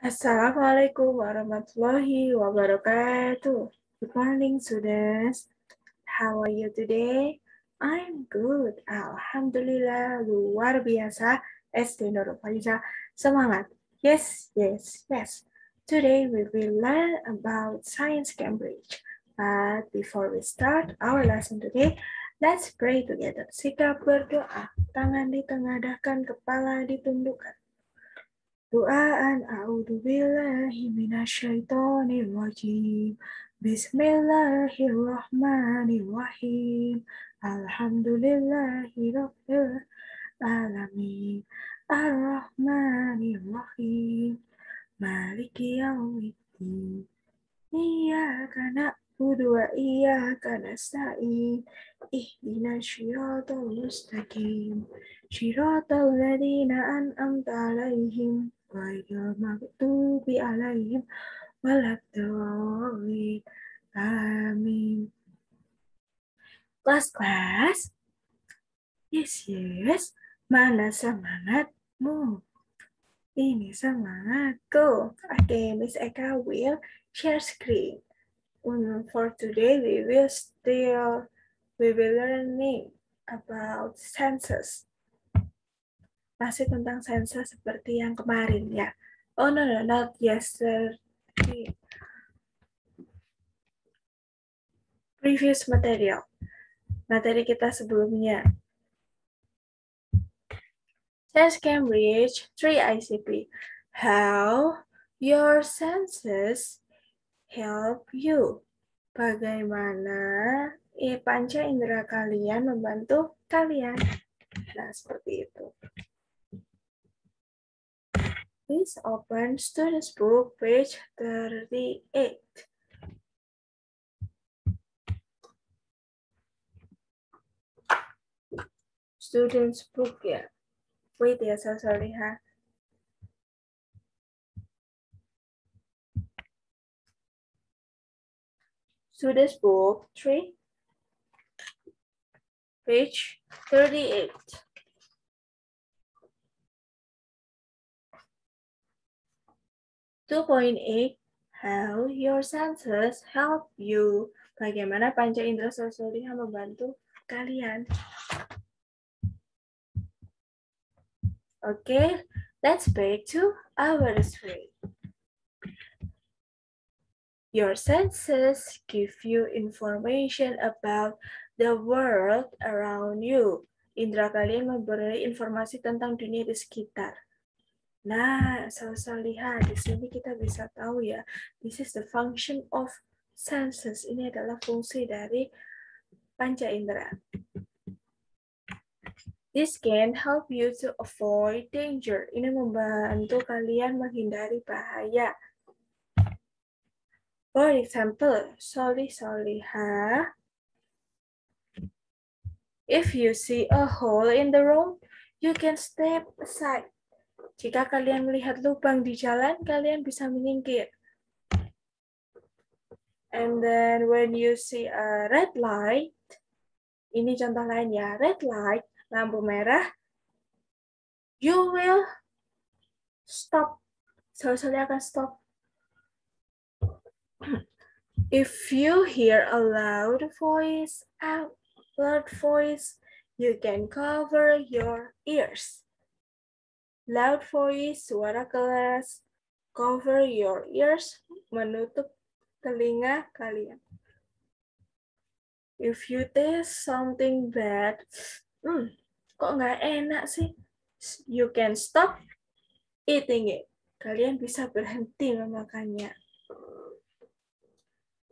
Assalamualaikum warahmatullahi wabarakatuh. Good morning, students. How are you today? I'm good. Alhamdulillah, luar biasa. SD Nurul Faiza, semangat. Yes, yes, yes. Today we will learn about Science Cambridge. But before we start our lesson today, let's pray together. Sikap berdoa, tangan ditengadahkan, kepala ditundukkan. Duaan a'udzubillahi minasyaitonirrajim. Bismillahirrahmanirrahim. Alhamdulillahi rabbil alamin. Ar-Rahmanir-Rahim. Maliki yaumiddin. Iyyaka na'budu wa iyyaka nasta'in. Ihdinas syiratal mustaqim. Syiratal ladzina an'amta 'alaihim ghairil maghdubi 'alaihim waladdallin. Amin. Kelas. Yes. Mana semangatmu? Ini semangatku. Okay, Miss Eka will share screen. For today, we will learning about senses. Masih tentang senses seperti yang kemarin ya. Oh no, not yesterday. Previous material. Materi kita sebelumnya. Science Cambridge 3 ICP. How your senses help you. Bagaimana panca indera kalian membantu kalian. Nah, seperti itu. Please open Students Book, page 38. Students Book ya. Wait ya, saya lihat. Students Book 3, page 38. (2.8) How your senses help you. Bagaimana panca indera sensorial membantu kalian. Okay, let's back to our story. Your senses give you information about the world around you. Indra kalian memberi informasi tentang dunia di sekitar. Nah, saya lihat di sini kita bisa tahu ya, this is the function of senses. Ini adalah fungsi dari panca indera. This can help you to avoid danger. Ini membantu kalian menghindari bahaya. For example, Solih-Solihah, if you see a hole in the road, you can step aside. Jika kalian melihat lubang di jalan, kalian bisa menyingkir. And then when you see a red light, ini contoh lain ya, red light, lampu merah, you will stop. Solih-Solihah akan stop. If you hear a loud voice, you can cover your ears. Loud voice, suara keras, cover your ears, menutup telinga kalian. If you taste something bad, kok nggak enak sih? You can stop eating it. Kalian bisa berhenti memakannya.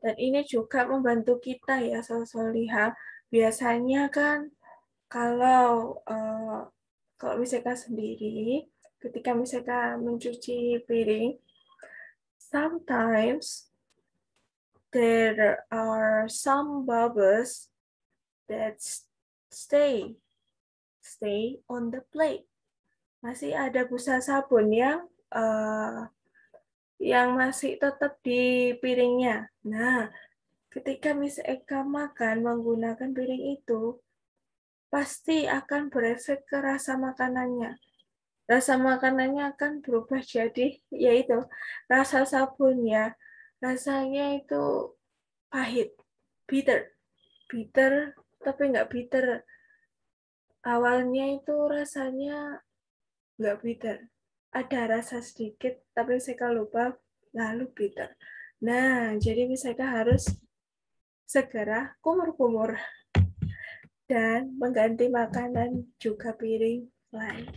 Dan ini juga membantu kita ya, Solih-Solihah. Biasanya kan kalau misalkan sendiri, ketika misalkan mencuci piring, sometimes there are some bubbles that stay on the plate. Masih ada busa sabun yang masih tetap di piringnya. Nah, ketika Miss Eka makan menggunakan piring itu, pasti akan berefek ke rasa makanannya. Rasa makanannya akan berubah jadi, yaitu rasa sabunnya. Rasanya itu pahit, bitter. Bitter, tapi nggak bitter. Awalnya itu rasanya nggak bitter. Ada rasa sedikit, tapi saya lupa, lalu bitter. Nah, jadi misalnya harus segera kumur-kumur dan mengganti makanan juga piring lain.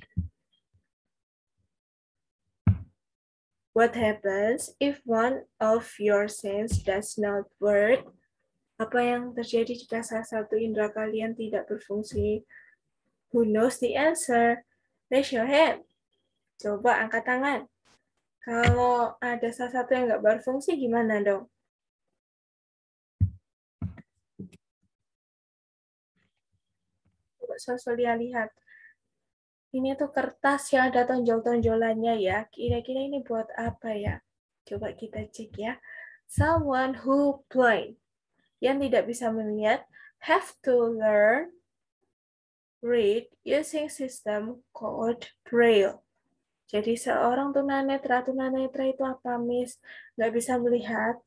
What happens if one of your sense does not work? Apa yang terjadi jika salah satu indera kalian tidak berfungsi? Who knows the answer? Raise your hand. Coba angkat tangan. Kalau ada salah satu yang nggak berfungsi, gimana dong? Coba Sosolia lihat. Ini tuh kertas yang ada tonjol-tonjolannya ya. Kira-kira ini buat apa ya? Coba kita cek ya. Someone who blind, yang tidak bisa melihat, have to learn read using system called Braille. Jadi seorang tunanetra itu apa, Miss? Nggak bisa melihat,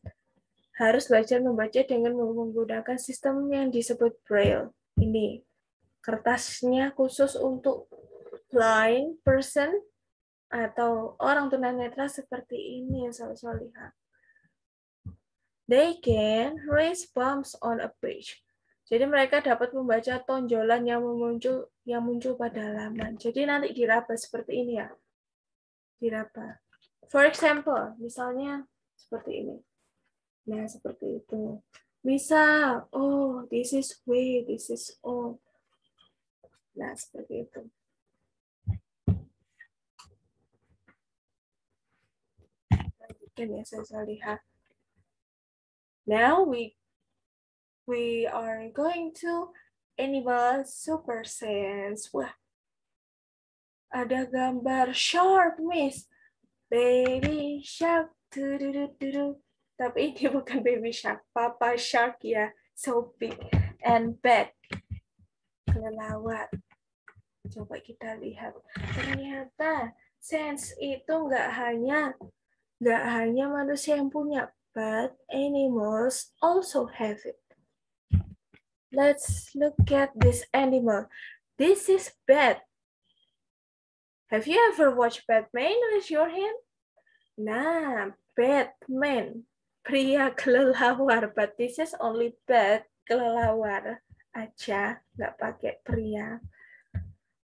harus belajar membaca dengan menggunakan sistem yang disebut Braille. Ini kertasnya khusus untuk blind person atau orang tunanetra seperti ini yang selalu lihat. They can raise bumps on a page. Jadi mereka dapat membaca tonjolan yang muncul pada halaman. Jadi nanti diraba seperti ini ya. Diraba. For example, misalnya seperti ini. Nah, seperti itu. Misal, oh, this is way, this is O. Nah, seperti itu. Lanjutkan ya, saya lihat. Now we are going to animal super sense. Wah, ada gambar shark, Miss. Baby shark. Tapi ini bukan baby shark, papa shark ya. So big and bad. Kelelawar. Coba kita lihat. Ternyata sense itu nggak hanya manusia yang punya, but animals also have it. Let's look at this animal. This is bat. Have you ever watched Batman? Raise your hand. Nah, Batman. Pria kelelawar. But this is only bat, kelelawar aja. Nggak pakai pria.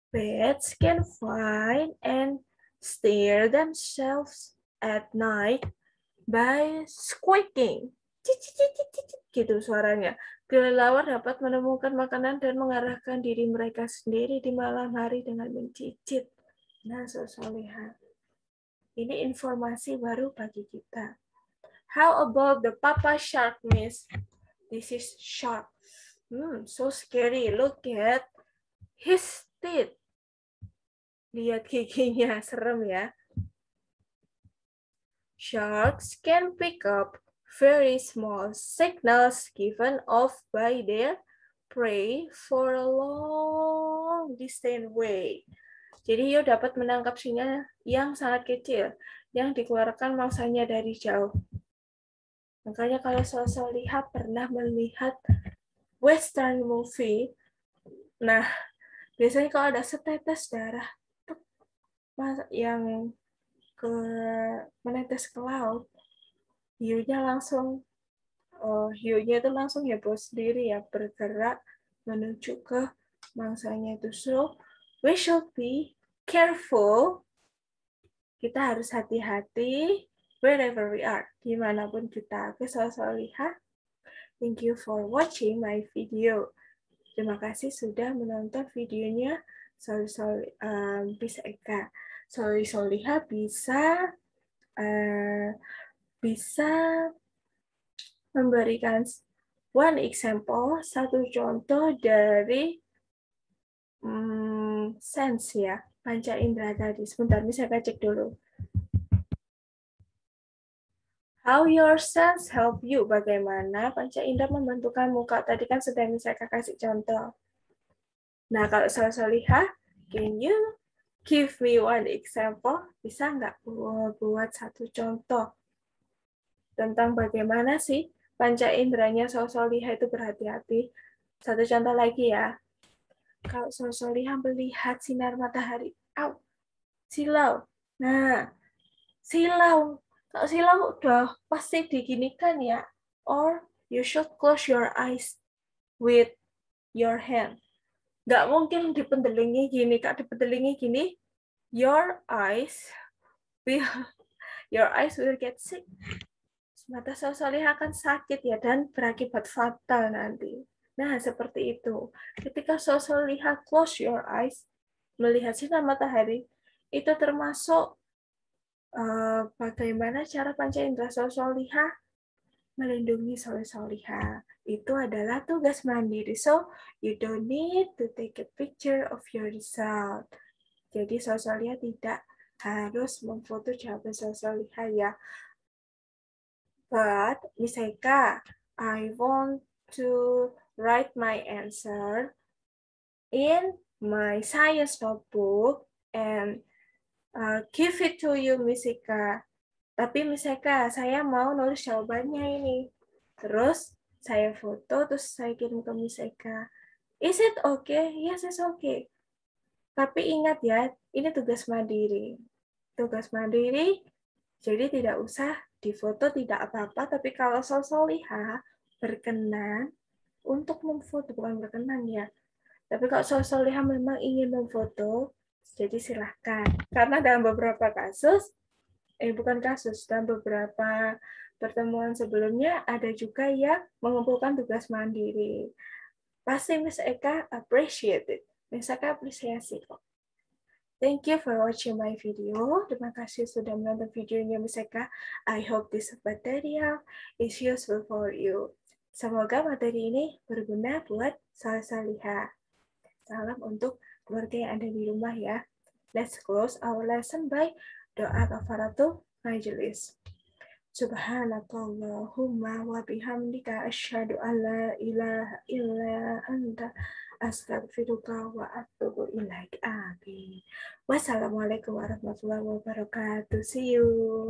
Bats can find and steer themselves at night by squeaking. Gitu suaranya. Kelelawar dapat menemukan makanan dan mengarahkan diri mereka sendiri di malam hari dengan mencicit. Nah, lihat. Ini informasi baru bagi kita. How about the papa shark, Miss? This is shark. So scary. Look at his teeth. Lihat giginya, serem ya. Sharks can pick up very small signals given off by their prey for a long distance away. Jadi Hiu dapat menangkap sinyal yang sangat kecil yang dikeluarkan mangsanya dari jauh. Makanya kalau lihat pernah melihat western movie, nah biasanya kalau ada setetes darah yang menetes ke laut, hiunya itu langsung heboh sendiri ya, bergerak menuju ke mangsanya itu. So we should be careful. Kita harus hati-hati wherever we are, dimanapun kita. Oke, lihat. Thank you for watching my video. Terima kasih sudah menonton videonya. Bisa Eka. Soliha bisa memberikan one example, satu contoh dari sense ya, panca indera tadi. Sebentar, ini saya cek dulu. How your sense help you? Bagaimana panca indera membantu kamu? Tadi kan sudah saya kasih contoh. Nah, kalau Solihah, can you give me one example? Bisa nggak buat satu contoh tentang bagaimana sih panca inderanya Solihah itu berhati-hati? Satu contoh lagi ya. Kalau Solihah melihat sinar matahari, silau. Nah, silau. Kalau silau udah pasti diginikan ya. Or you should close your eyes with your hand. Nggak mungkin dipendelingi gini, Kak. Dipendelingi gini, your eyes will get sick. Mata Solihah akan sakit ya dan berakibat fatal nanti. Nah, seperti itu. Ketika Solihah close your eyes, melihat sinar matahari, itu termasuk bagaimana cara panca indera Solihah melindungi Solihah. Itu adalah tugas mandiri. So, you don't need to take a picture of your result. Jadi Solihah tidak harus memfoto jawaban Solihah ya. But, Miss Eka, I want to write my answer in my science notebook and give it to you, Miss Eka. Tapi Miss Eka, saya mau nulis jawabannya ini. Terus saya foto, terus saya kirim ke Miss Eka. Is it okay? Yes, it's okay. Tapi ingat ya, ini tugas mandiri. Tugas mandiri, jadi tidak usah difoto, tidak apa-apa. Tapi kalau Solihah berkenan untuk memfoto, bukan berkenan ya. Tapi kalau Solihah memang ingin memfoto, jadi silahkan. Karena dalam beberapa kasus, dalam beberapa pertemuan sebelumnya ada juga yang mengumpulkan tugas mandiri. Pasti Miss Eka appreciate it. Miss Eka apresiasi kok. Thank you for watching my video. Terima kasih sudah menonton videonya Miss Eka. I hope this material is useful for you. Semoga materi ini berguna buat Solihah. Salam untuk keluarga yang ada di rumah ya. Let's close our lesson by doa kafaratul majelis. Subhanakallahumma wa bihamdika asyhadu an la ilaha illa anta astaghfiruka wa atubu ilaik. Amin. Wassalamualaikum warahmatullahi wabarakatuh. See you.